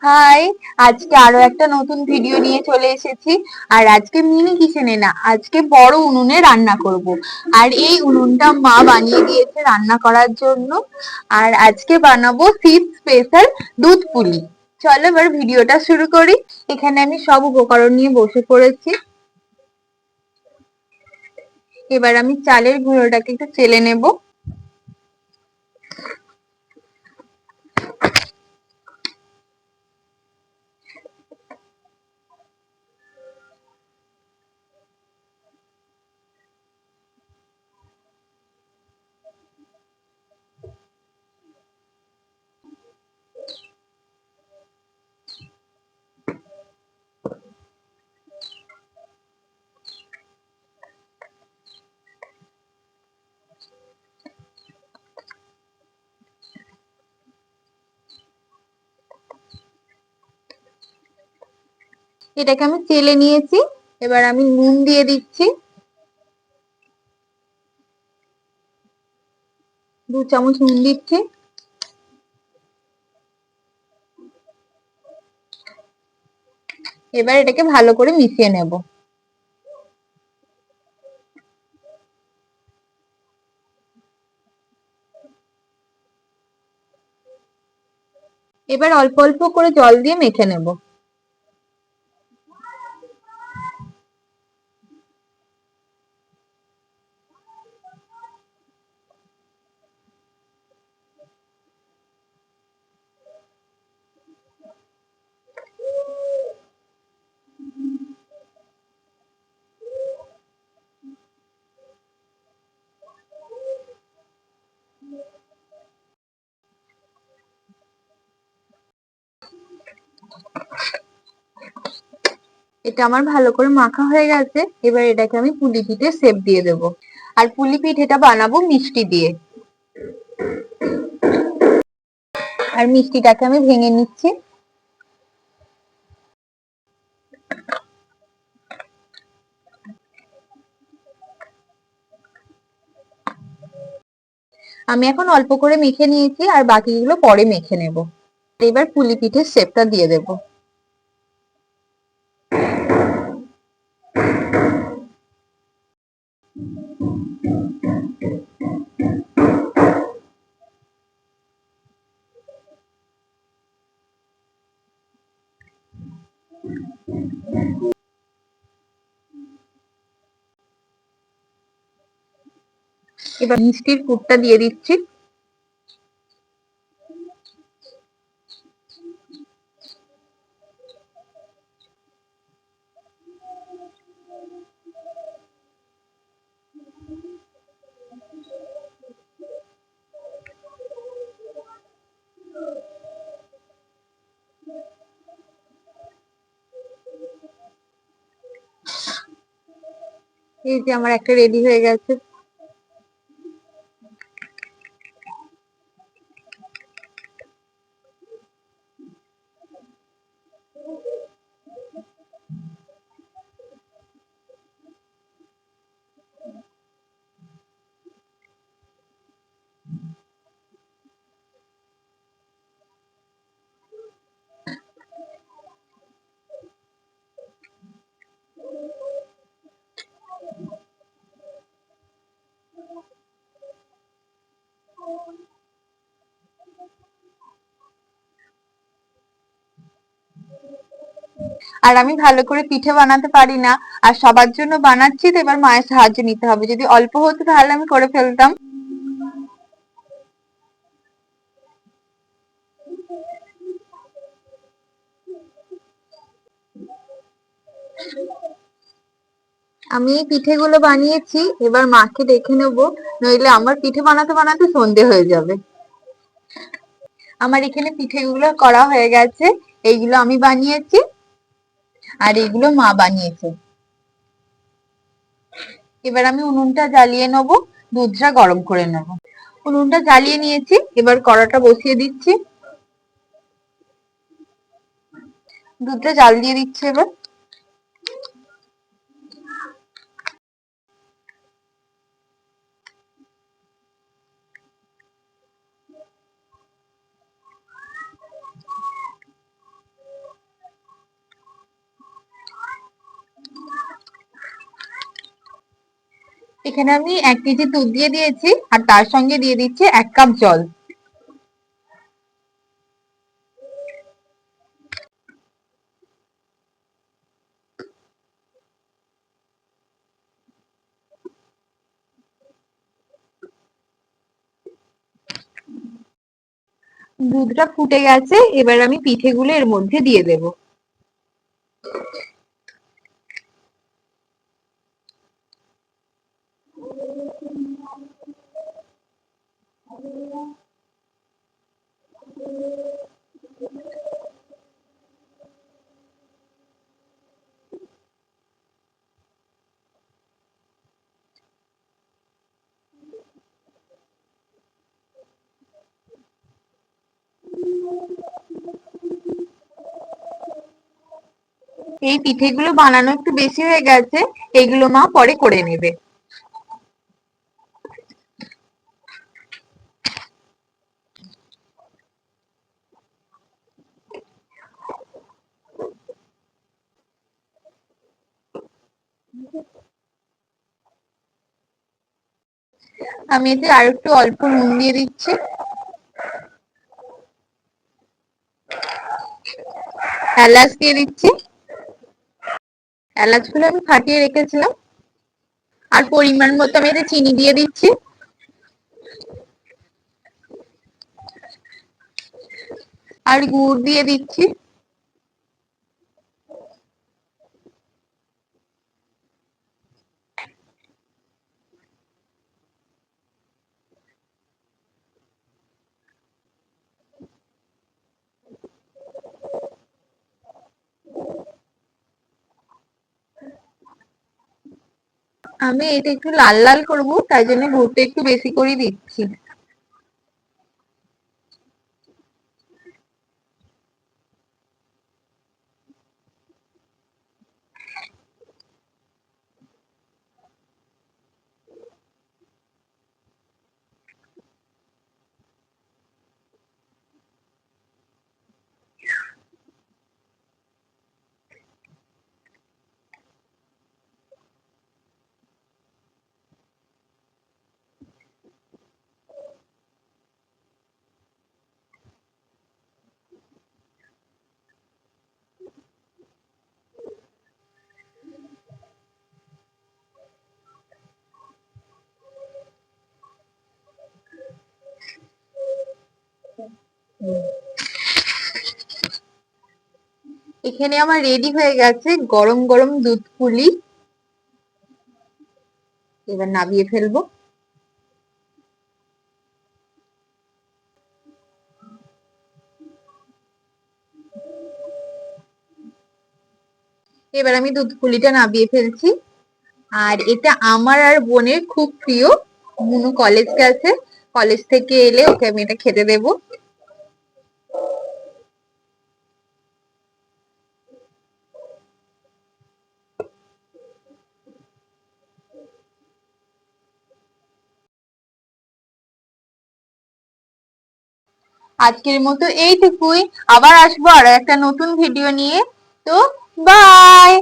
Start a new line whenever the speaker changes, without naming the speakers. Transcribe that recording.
High. আজকে আরো একটা নতুন ভিডিও নিয়ে চলে এসেছি। আর আজকে মিনি কিচেনে না, আজকে বড় উনুনে রান্না করব। আর এই উনুনটা মা বানিয়ে দিয়েছে রান্না করার জন্য। আর আজকে বানাবো শীত স্পেশাল দুধ পুলি। চলো এবার ভিডিওটা শুরু করি। এখানে আমি সব উপকরণ নিয়ে বসে পড়েছি। এবার আমি চালের গুঁড়োটাকে একটু চেলে নেব। এটাকে আমি চেলে নিয়েছি। এবার আমি নুন দিয়ে দিচ্ছি, 2 চামচ নুন দিচ্ছি। এবার এটাকে ভালো করে মিশিয়ে নেব। এবার অল্প অল্প করে জল দিয়ে মেখে নেব। এটা আমার ভালো করে মাখা হয়ে গেছে। এবার এটাকে আমি পুলি পিঠে শেপ দিয়ে দেব। আর পুলি পিঠেটা বানাবো মিষ্টি দিয়ে। আর মিষ্টিটাকে আমি ভেঙে নিচ্ছি। আমি এখন অল্প করে মেখে নিয়েছি, আর বাকিগুলো পরে মেখে নেব। এবার পুলি পিঠের শেপটা দিয়ে দেব। এবার মিষ্টির পুরটা দিয়ে দিচ্ছি। এই যে আমার একটা রেডি হয়ে গেছে। আর আমি ভালো করে পিঠে বানাতে পারি না। আর সবার জন্য বানাচ্ছি, তো এবার মায়ের সাহায্য নিতে হবে। যদি অল্প হতো তাহলে আমি করে ফেলতাম। আমি এই পিঠেগুলো বানিয়েছি, এবার মাকে দেখে নেবো, নইলে আমার পিঠে বানাতে বানাতে সন্ধে হয়ে যাবে। আমার এখানে পিঠেগুলো করা হয়ে গেছে। এইগুলো আমি বানিয়েছি, আর এইগুলো মা বানিয়েছে। এবার আমি উনুনটা জ্বালিয়ে নেবো, দুধটা গরম করে নেব। উনুনটা জ্বালিয়ে নিয়েছি, এবার কড়াটা বসিয়ে দিচ্ছি। দুধটা জাল দিয়ে দিচ্ছি এবার। এখানে আমি 1 কেজি দুধ দিয়ে দিয়েছি আর তার সঙ্গে দিয়ে দিচ্ছি 1 কাপ জল। দুধটা ফুটে গেছে, এবার আমি পিঠেগুলো এর মধ্যে দিয়ে দেব। এই পিঠেগুলো বানানো একটু বেশি হয়ে গেছে, এগুলো মা পরে করে নেবে। আমি এতে আর একটু অল্প নুন দিয়ে দিচ্ছি, এলাচ দিয়ে দিচ্ছি, এলাচগুলো আমি ফাটিয়ে রেখেছিলাম, আর পরিমাণ মতো আমি এতে চিনি দিয়ে দিচ্ছি। আর গুড় দিয়ে দিচ্ছি। আমি এটা একটু লাল লাল করবো, তাই জন্য গুড়টা একটু বেশি করে দিচ্ছি। এখানে আমার রেডি হয়ে গেছে গরম গরম দুধ পুলি। এবার নামিয়ে ফেলবো। এবার আমি দুধ পুলিটা নামিয়ে ফেলছি। আর এটা আমার আর বোনের খুব প্রিয়। মুনু কলেজ গেছে, কলেজ থেকে এলে ওকে আমি এটা খেতে দেবো। আজকের মতো এইটুকুই, আবার আসবো আরো একটা নতুন ভিডিও নিয়ে। তো বাই।